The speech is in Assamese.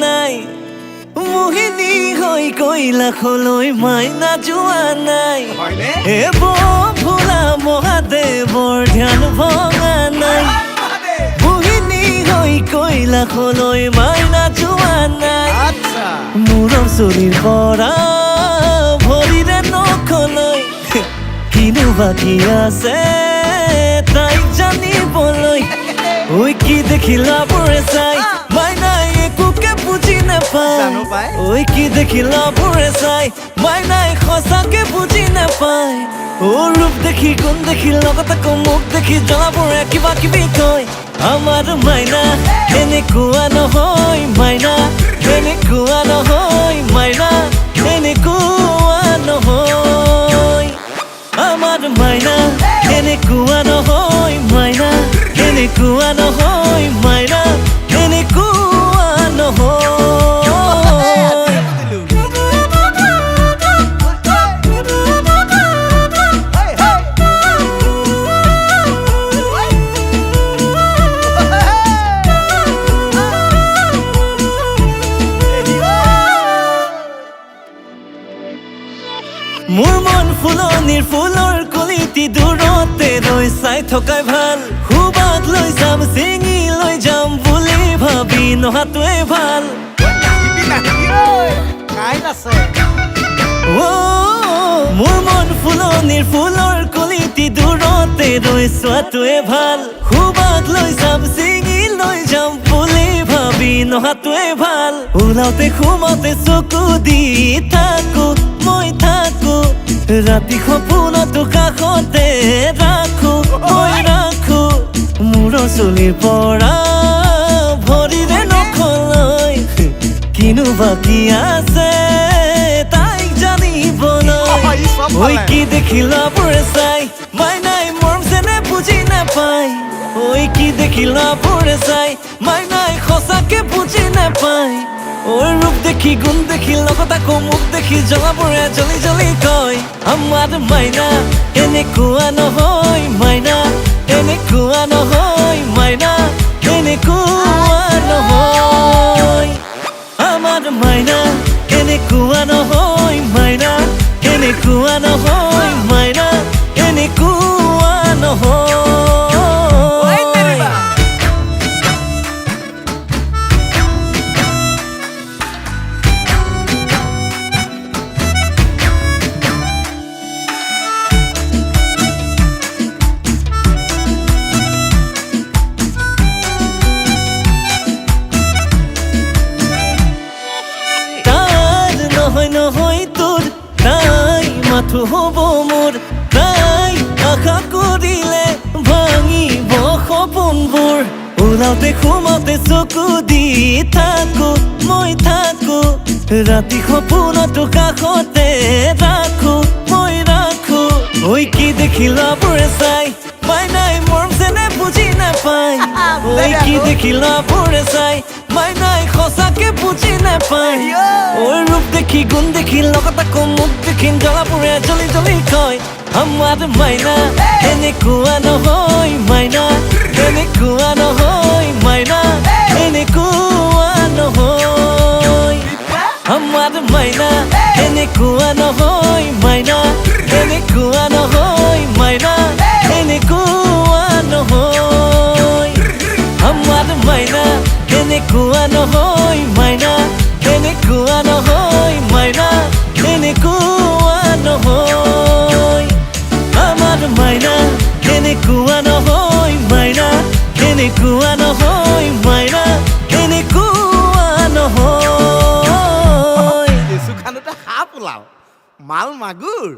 নাই মোহিনী হৈ কৈলাশলৈ মাইনা যোৱা নাই হে ভোলা মহাদেৱৰ ধ্যান ভঙা নাই মোহিনী হৈ কৈলাশলৈ মাইনা যোৱা নাই মূৰৰ চুলিৰ পৰা ভৰিৰে নখলৈ কিনো বাকী আছে তাইক জানিবলৈ ঐ কি দেখিলা বোৰে চাই মাইনাই একোকে বুজি নাপায় ঐ কি দেখিলা বোৰে চাই মাইনাই সঁচাকে বুজি নাপায় ও ৰূপ দেখি গুণ দেখি লগত আকৌ মুখ দেখি জ্বলাবোৰে কিবা কিবি কয় আমাৰ মাইনা এনেকুৱা নহয় মাইনা এনেকুৱা নহয় মাইনা এনেকুৱা নহয় আমাৰ মাইনা এনেকুৱা নহয় মাইনা এনেকুৱা নহয় মাইনা এনেকুৱা নহয় মোৰ মন ফুলনিৰ ফুলৰ কলিটি দূৰতে ৰৈ চাই থকাই ভাল সুবাদ লৈ যাম চিঙি লৈ যাম বুলি ভাবি নহাটোৱে ভাল মোৰ মন ফুলনিৰ ফুলৰ কলিটি দূৰতে ৰৈ চোৱাটোৱে ভাল সুবাদ লৈ যাম চিঙি লৈ যাম বুলি ভাবি নহাটোৱে ভাল ওলাওতে সোমাওতে চকু দি থাকো মই থাকো ৰাতি সপোনতো কাষতে ৰাখো মই ৰাখো মূৰৰ চুলিৰ পৰা ভৰিৰে নখলৈ কিনো বাকী আছে তাইক জানিবলৈ ঐ কি দেখিলা বোৰে চাই মাইনাই মৰম যেনে বুজি নাপায় ঐ কি দেখিলা বোৰে চাই মাইনাই সঁচাকে বুজি নাপায় ঐ ৰূপ দেখি গুণ দেখি লগত আকৌ মুখ দেখি জ্বলাবোৰে জ্বলি জ্বলি কয় আমাৰ মাইনা এনেকুৱা নহয় মাইনা এনেকুৱা নহয় মাইনা এনেকুৱা নহয় আমাৰ মাইনা এনেকুৱা নহয় মাইনা এনেকুৱা নহয় মাইনা এনেকুৱা নহয় নহয় তোৰ তাই মাথো হ'ব মোৰ তাই আশা কৰিলে ভাঙিব সপোনবোৰ ওলাওতে সোমাওতে চকু দি থাকো মই থাকো ৰাতি সপোনতো কাষতে ৰাখো মই ৰাখো ঐ কি দেখিলা বোৰে চাই মাইনাই মৰম যেনে বুজি নাপায় ঐ কি দেখিলা বোৰে চাই মাইনাই সঁচাকে বুজি নাপায় ঐ ৰূপ দেখি গুণ দেখি লগত আকৌ মুখ দেখি জ্বলাবোৰে জ্বলি জ্বলি কয় আমাৰ মাইনা এনেকুৱা নহয় মাইনা এনেকুৱা নহয় মাইনা এনেকুৱা নহয় আমাৰ মাইনা এনেকুৱা নহয় মাইনা এনেকুৱা নহয় মাইনা এনেকুৱা নহয় আমাৰ মাইনা এনেকুৱা নহয় মাইনা এনেকুৱা নহয় মাইনা এনেকুৱা নহয় আমাৰ মাইনা এনেকুৱা নহয় মাইনা এনেকুৱা নহয় মাইনা এনেকুৱা নহয় খানোতে সাপ ওলাও মাল মাগুৰ